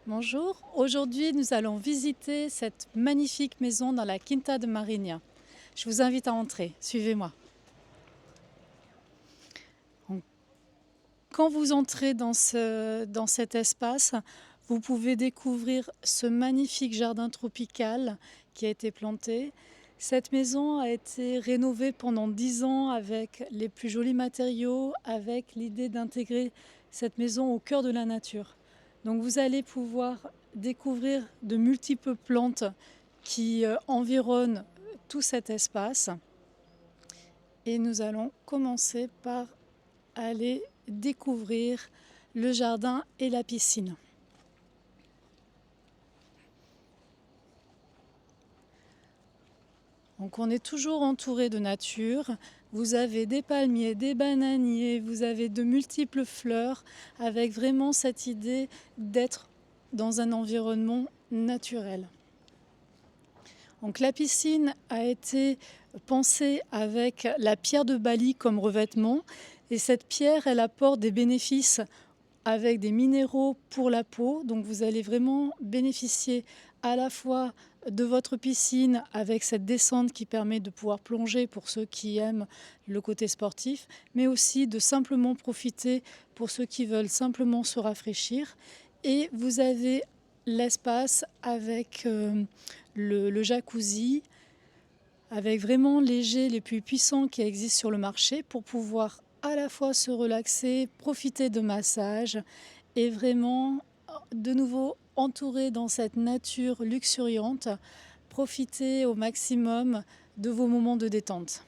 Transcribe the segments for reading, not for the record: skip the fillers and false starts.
Bonjour, aujourd'hui nous allons visiter cette magnifique maison dans la Quinta de Mariña. Je vous invite à entrer, suivez-moi. Donc, quand vous entrez dans cet espace, vous pouvez découvrir ce magnifique jardin tropical qui a été planté. Cette maison a été rénovée pendant 10 ans avec les plus jolis matériaux, avec l'idée d'intégrer cette maison au cœur de la nature. Donc vous allez pouvoir découvrir de multiples plantes qui environnent tout cet espace. Et nous allons commencer par aller découvrir le jardin et la piscine. Donc on est toujours entouré de nature. Vous avez des palmiers, des bananiers, vous avez de multiples fleurs avec vraiment cette idée d'être dans un environnement naturel. Donc la piscine a été pensée avec la pierre de Bali comme revêtement et cette pierre elle apporte des bénéfices avec des minéraux pour la peau. Donc vous allez vraiment bénéficier à la fois de votre piscine avec cette descente qui permet de pouvoir plonger pour ceux qui aiment le côté sportif, mais aussi de simplement profiter pour ceux qui veulent simplement se rafraîchir. Et vous avez l'espace avec le jacuzzi, avec vraiment les jets les plus puissants qui existent sur le marché pour pouvoir à la fois se relaxer, profiter de massages et vraiment de nouveau entouré dans cette nature luxuriante, profiter au maximum de vos moments de détente.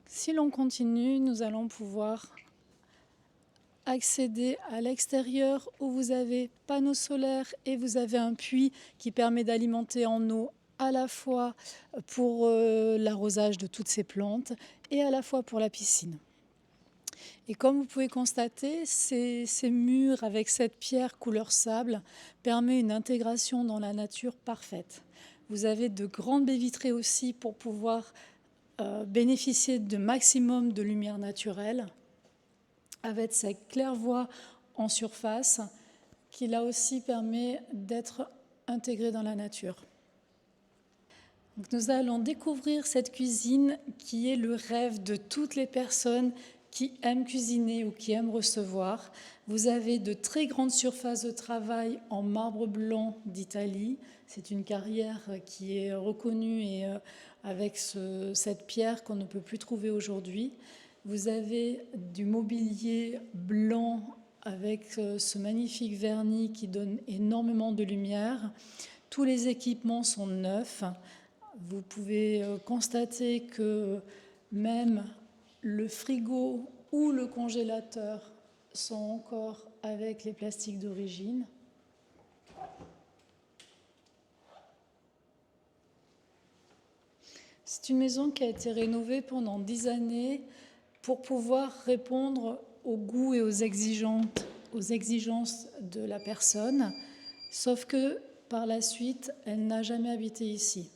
Si l'on continue, nous allons pouvoir accéder à l'extérieur où vous avez panneaux solaires et vous avez un puits qui permet d'alimenter en eau à la fois pour l'arrosage de toutes ces plantes et à la fois pour la piscine. Et comme vous pouvez constater, ces murs avec cette pierre couleur sable permet une intégration dans la nature parfaite. Vous avez de grandes baies vitrées aussi pour pouvoir bénéficier de maximum de lumière naturelle avec cette claire-voie en surface qui là aussi permet d'être intégré dans la nature. Donc nous allons découvrir cette cuisine qui est le rêve de toutes les personnes qui aiment cuisiner ou qui aiment recevoir. Vous avez de très grandes surfaces de travail en marbre blanc d'Italie. C'est une carrière qui est reconnue et avec cette pierre qu'on ne peut plus trouver aujourd'hui. Vous avez du mobilier blanc avec ce magnifique vernis qui donne énormément de lumière. Tous les équipements sont neufs. Vous pouvez constater que même le frigo ou le congélateur sont encore avec les plastiques d'origine. C'est une maison qui a été rénovée pendant 10 années pour pouvoir répondre aux goûts et aux exigences de la personne, sauf que par la suite, elle n'a jamais habité ici.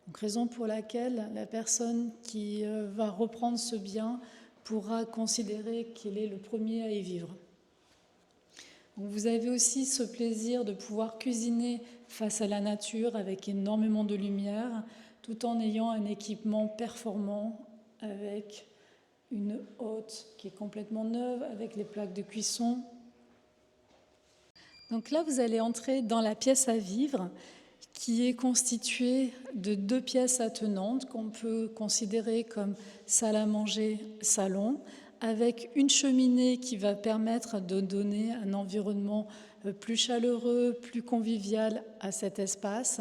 Donc, raison pour laquelle la personne qui va reprendre ce bien pourra considérer qu'il est le premier à y vivre. Donc, vous avez aussi ce plaisir de pouvoir cuisiner face à la nature avec énormément de lumière, tout en ayant un équipement performant avec une hotte qui est complètement neuve, avec les plaques de cuisson. Donc là, vous allez entrer dans la pièce à vivre qui est constituée de 2 pièces attenantes qu'on peut considérer comme salle à manger, salon, avec une cheminée qui va permettre de donner un environnement plus chaleureux, plus convivial à cet espace.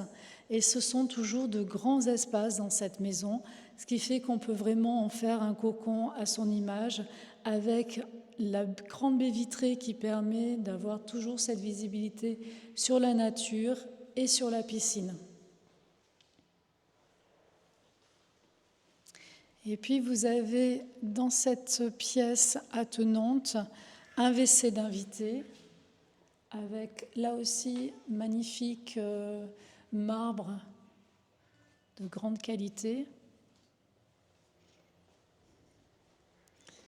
Et ce sont toujours de grands espaces dans cette maison, ce qui fait qu'on peut vraiment en faire un cocon à son image avec la grande baie vitrée qui permet d'avoir toujours cette visibilité sur la nature et sur la piscine. Et puis vous avez dans cette pièce attenante un WC d'invité avec là aussi magnifique marbre de grande qualité.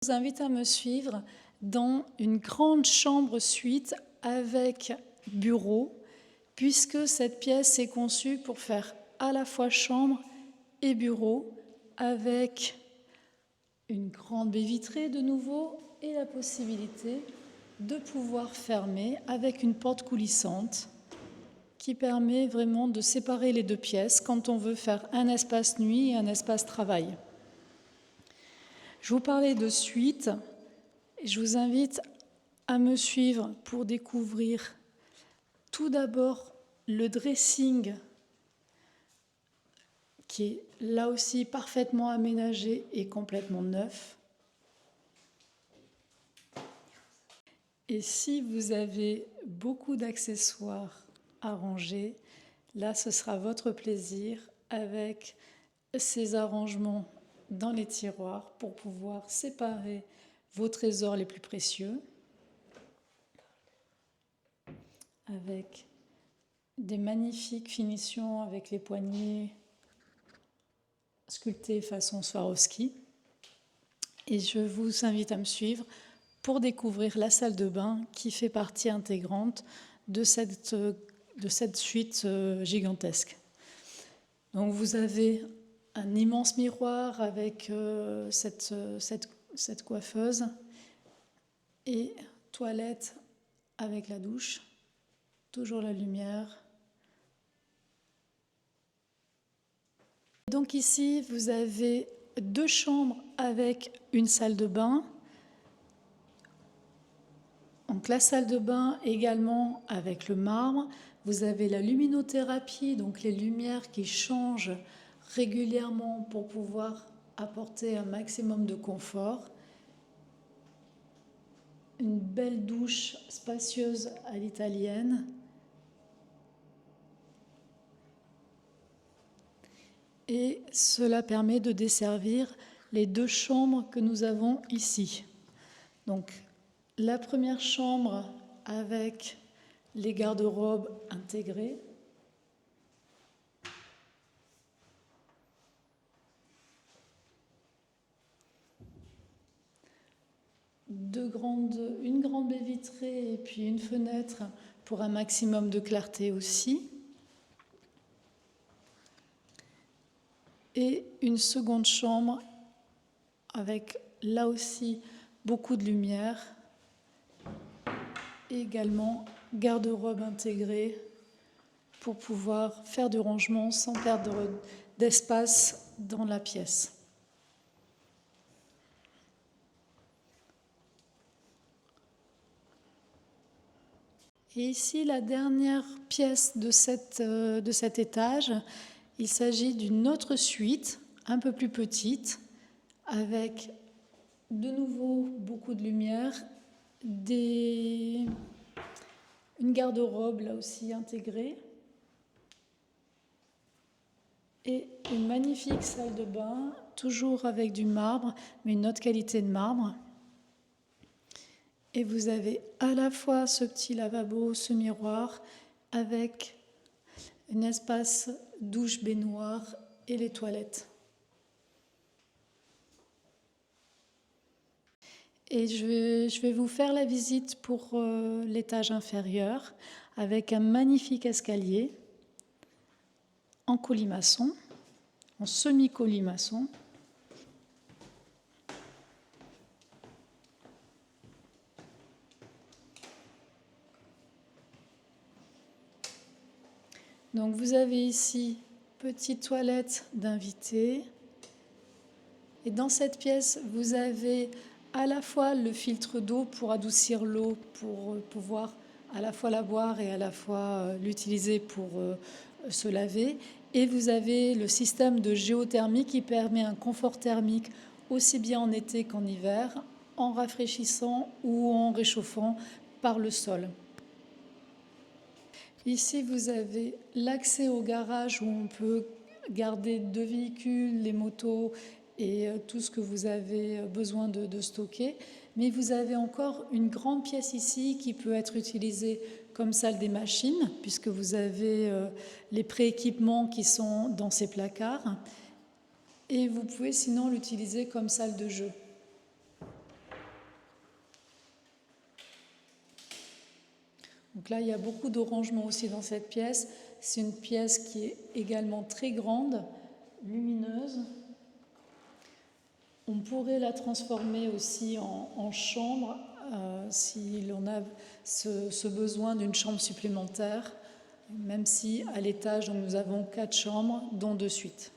Je vous invite à me suivre dans une grande chambre suite avec bureau, puisque cette pièce est conçue pour faire à la fois chambre et bureau, avec une grande baie vitrée de nouveau et la possibilité de pouvoir fermer avec une porte coulissante qui permet vraiment de séparer les deux pièces quand on veut faire un espace nuit et un espace travail. Je vous parlais de suite et je vous invite à me suivre pour découvrir tout d'abord le dressing qui est là aussi parfaitement aménagé et complètement neuf. Et si vous avez beaucoup d'accessoires à ranger, là ce sera votre plaisir avec ces arrangements dans les tiroirs pour pouvoir séparer vos trésors les plus précieux avec des magnifiques finitions avec les poignées sculptés façon Swarovski. Et je vous invite à me suivre pour découvrir la salle de bain qui fait partie intégrante de cette suite gigantesque. Donc vous avez un immense miroir avec cette coiffeuse et toilette avec la douche, toujours la lumière. Donc ici, vous avez 2 chambres avec une salle de bain. Donc la salle de bain également avec le marbre. Vous avez la luminothérapie, donc les lumières qui changent régulièrement pour pouvoir apporter un maximum de confort. Une belle douche spacieuse à l'italienne. Et cela permet de desservir les 2 chambres que nous avons ici. Donc, la première chambre avec les garde-robes intégrés. Une grande baie vitrée et puis une fenêtre pour un maximum de clarté aussi. Et une seconde chambre avec là aussi beaucoup de lumière. Et également garde-robe intégrée pour pouvoir faire du rangement sans perdre d'espace dans la pièce. Et ici, la dernière pièce de cet étage, il s'agit d'une autre suite, un peu plus petite, avec de nouveau beaucoup de lumière, une garde-robe là aussi intégrée, et une magnifique salle de bain, toujours avec du marbre, mais une autre qualité de marbre. Et vous avez à la fois ce petit lavabo, ce miroir, avec un espace douche baignoire et les toilettes. Et je vais vous faire la visite pour l'étage inférieur, avec un magnifique escalier en colimaçon, en semi-colimaçon. Donc vous avez ici petite toilette d'invité. Et dans cette pièce, vous avez à la fois le filtre d'eau pour adoucir l'eau, pour pouvoir à la fois la boire et à la fois l'utiliser pour se laver. Et vous avez le système de géothermie qui permet un confort thermique aussi bien en été qu'en hiver, en rafraîchissant ou en réchauffant par le sol. Ici, vous avez l'accès au garage où on peut garder 2 véhicules, les motos et tout ce que vous avez besoin de stocker. Mais vous avez encore une grande pièce ici qui peut être utilisée comme salle des machines, puisque vous avez les prééquipements qui sont dans ces placards. Et vous pouvez sinon l'utiliser comme salle de jeu. Donc là, il y a beaucoup de rangements aussi dans cette pièce. C'est une pièce qui est également très grande, lumineuse. On pourrait la transformer aussi en chambre si l'on a ce besoin d'une chambre supplémentaire, même si à l'étage, nous avons 4 chambres, dont 2 suites.